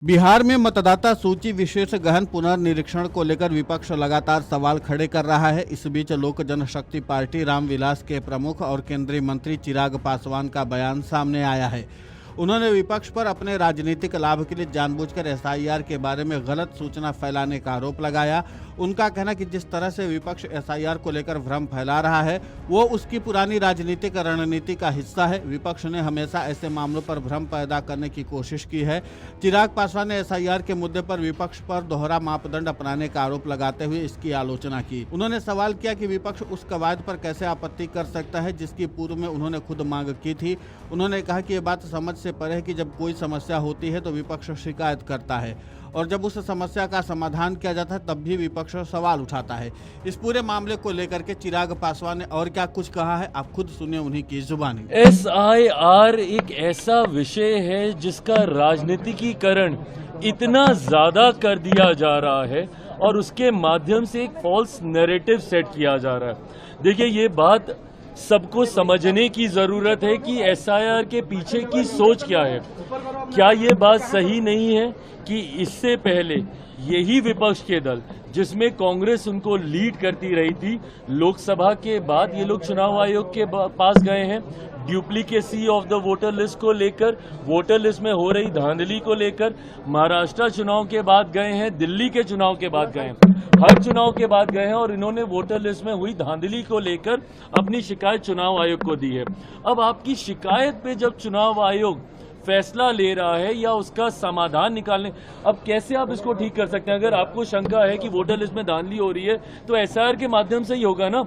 बिहार में मतदाता सूची विशेष गहन पुनर्निरीक्षण को लेकर विपक्ष लगातार सवाल खड़े कर रहा है। इस बीच लोक जनशक्ति पार्टी रामविलास के प्रमुख और केंद्रीय मंत्री चिराग पासवान का बयान सामने आया है। उन्होंने विपक्ष पर अपने राजनीतिक लाभ के लिए जानबूझकर एसआईआर के बारे में गलत सूचना फैलाने का आरोप लगाया। उनका कहना कि जिस तरह से विपक्ष एसआईआर को लेकर भ्रम फैला रहा है वो उसकी पुरानी राजनीतिक रणनीति का हिस्सा है। विपक्ष ने हमेशा ऐसे मामलों पर भ्रम पैदा करने की कोशिश की है। चिराग पासवान ने एसआईआर के मुद्दे पर विपक्ष पर दोहरा मापदंड अपनाने का आरोप लगाते हुए इसकी आलोचना की। उन्होंने सवाल किया कि विपक्ष उस कवायद पर कैसे आपत्ति कर सकता है जिसकी पूर्व में उन्होंने खुद मांग की थी। उन्होंने कहा कि ये बात समझ से परे है कि जब कोई समस्या होती है तो विपक्ष शिकायत करता है और जब उस समस्या का समाधान किया जाता है तब भी विपक्ष सवाल उठाता है। इस पूरे मामले को लेकर के चिराग पासवान ने और क्या कुछ कहा है, आप खुद सुनिए उन्हीं की जुबानी। एसआईआर एक ऐसा विषय है जिसका राजनीतिकीकरण इतना ज्यादा कर दिया जा रहा है और उसके माध्यम से एक फॉल्स नैरेटिव सेट किया जा रहा है। देखिए, ये बात सबको समझने की जरूरत है कि एसआईआर के पीछे की सोच क्या है। क्या ये बात सही नहीं है कि इससे पहले यही विपक्ष के दल जिसमें कांग्रेस उनको लीड करती रही थी, लोकसभा के बाद ये लोग चुनाव आयोग के पास गए हैं ड्यूप्लीकेसी ऑफ द वोटर लिस्ट को लेकर, वोटर लिस्ट में हो रही धांधली को लेकर। महाराष्ट्र चुनाव के बाद गए हैं, दिल्ली के चुनाव के बाद गए हैं, हर चुनाव के बाद गए हैं और इन्होंने वोटर लिस्ट में हुई धांधली को लेकर अपनी शिकायत चुनाव आयोग को दी है। अब आपकी शिकायत पे जब चुनाव आयोग फैसला ले रहा है या उसका समाधान निकालने, अब कैसे आप इसको ठीक कर सकते हैं? अगर आपको शंका है कि वोटर लिस्ट में धांधली हो रही है तो एसआईआर के माध्यम से ही होगा ना,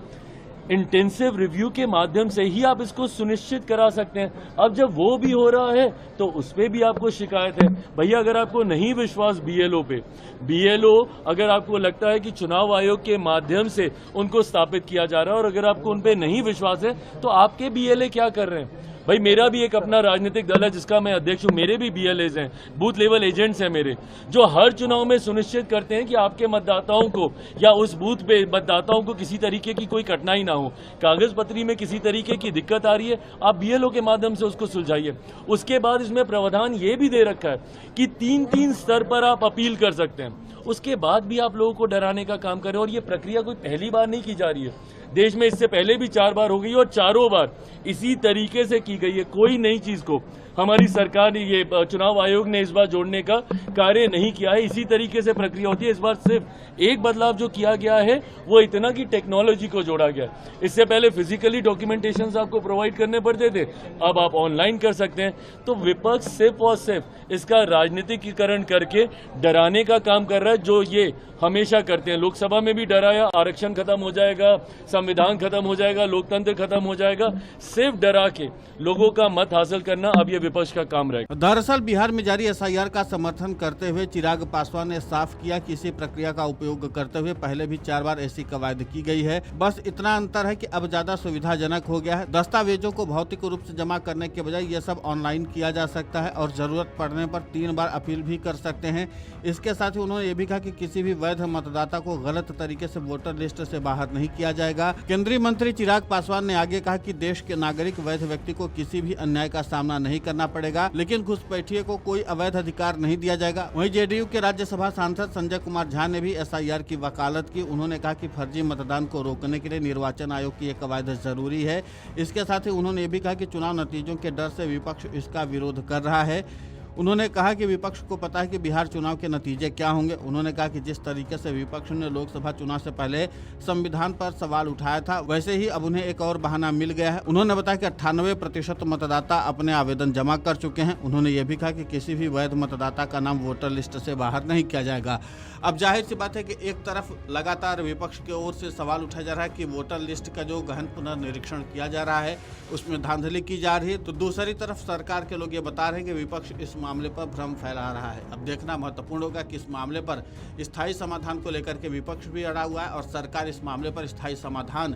इंटेंसिव रिव्यू के माध्यम से ही आप इसको सुनिश्चित करा सकते हैं। अब जब वो भी हो रहा है तो उस पर भी आपको शिकायत है। भैया, अगर आपको नहीं विश्वास बीएलओ पे, बीएलओ अगर आपको लगता है कि चुनाव आयोग के माध्यम से उनको स्थापित किया जा रहा है और अगर आपको उन पे नहीं विश्वास है तो आपके बीएलए क्या कर रहे हैं? भाई, मेरा भी एक अपना राजनीतिक दल है जिसका मैं अध्यक्ष हूं, मेरे भी बीएलएज हैं, बूथ लेवल एजेंट्स हैं मेरे, जो हर चुनाव में सुनिश्चित करते हैं कि आपके मतदाताओं को या उस बूथ पे मतदाताओं को किसी तरीके की कोई कठिनाई ना हो। कागज पत्री में किसी तरीके की दिक्कत आ रही है, आप बीएलओ के माध्यम से उसको सुलझाइए। उसके बाद इसमें प्रावधान ये भी दे रखा है कि 3-3 स्तर पर आप अपील कर सकते हैं। उसके बाद भी आप लोगों को डराने का काम करें और ये प्रक्रिया कोई पहली बार नहीं की जा रही है। देश में इससे पहले भी 4 बार हो गई और चारों बार इसी तरीके से की गई है। कोई नई चीज को हमारी सरकार ने, ये चुनाव आयोग ने इस बार जोड़ने का कार्य नहीं किया है। इसी तरीके से प्रक्रिया होती है। इस बार सिर्फ एक बदलाव जो किया गया है वो इतना कि टेक्नोलॉजी को जोड़ा गया। इससे पहले फिजिकली डॉक्यूमेंटेशन आपको प्रोवाइड करने पड़ते थे, अब आप ऑनलाइन कर सकते हैं। तो विपक्ष सिर्फ और सिर्फ इसका राजनीतिकीकरण करके डराने का काम कर रहा है, जो ये हमेशा करते हैं। लोकसभा में भी डराया, आरक्षण खत्म हो जाएगा, संविधान खत्म हो जाएगा, लोकतंत्र खत्म हो जाएगा। सिर्फ डरा के लोगों का मत हासिल करना अब ये विपक्ष का काम रहेगा। दरअसल बिहार में जारी एसआईआर का समर्थन करते हुए चिराग पासवान ने साफ किया कि इसी प्रक्रिया का उपयोग करते हुए पहले भी 4 बार ऐसी कवायद की गई है। बस इतना अंतर है कि अब ज्यादा सुविधाजनक हो गया है। दस्तावेजों को भौतिक रूप से जमा करने के बजाय ये सब ऑनलाइन किया जा सकता है और जरूरत पड़ने पर 3 बार अपील भी कर सकते हैं। इसके साथ ही उन्होंने ये भी कहा कि किसी भी वैध मतदाता को गलत तरीके से वोटर लिस्ट से बाहर नहीं किया जाएगा। केंद्रीय मंत्री चिराग पासवान ने आगे कहा कि देश के नागरिक वैध व्यक्ति को किसी भी अन्याय का सामना नहीं करना पड़ेगा, लेकिन घुसपैठिए को कोई अवैध अधिकार नहीं दिया जाएगा। वहीं जेडीयू के राज्यसभा सांसद संजय कुमार झा ने भी एसआईआर की वकालत की। उन्होंने कहा कि फर्जी मतदान को रोकने के लिए निर्वाचन आयोग की एक कवायद जरूरी है। इसके साथ ही उन्होंने ये भी कहा कि चुनाव नतीजों के डर से विपक्ष इसका विरोध कर रहा है। उन्होंने कहा कि विपक्ष को पता है कि बिहार चुनाव के नतीजे क्या होंगे। उन्होंने कहा कि जिस तरीके से विपक्ष ने लोकसभा चुनाव से पहले संविधान पर सवाल उठाया था, वैसे ही अब उन्हें एक और बहाना मिल गया है। उन्होंने बताया कि 98% मतदाता अपने आवेदन जमा कर चुके हैं। उन्होंने ये भी कहा कि किसी भी वैध मतदाता का नाम वोटर लिस्ट से बाहर नहीं किया जाएगा। अब जाहिर सी बात है कि एक तरफ लगातार विपक्ष की ओर से सवाल उठाया जा रहा है कि वोटर लिस्ट का जो गहन पुनर्निरीक्षण किया जा रहा है उसमें धांधली की जा रही है, तो दूसरी तरफ सरकार के लोग ये बता रहे हैं कि विपक्ष इस मामले पर भ्रम फैला रहा है। अब देखना महत्वपूर्ण होगा कि इस मामले पर स्थायी समाधान को लेकर के विपक्ष भी अड़ा हुआ है और सरकार इस मामले पर स्थायी समाधान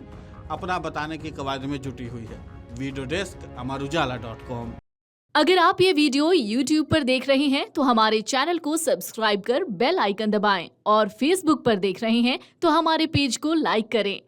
अपना बताने की कवायद में जुटी हुई है। वीडियो डेस्क अमरउजाला.com। अगर आप ये वीडियो YouTube पर देख रहे हैं तो हमारे चैनल को सब्सक्राइब कर बेल आइकन दबाएं और Facebook पर देख रहे हैं तो हमारे पेज को लाइक करें।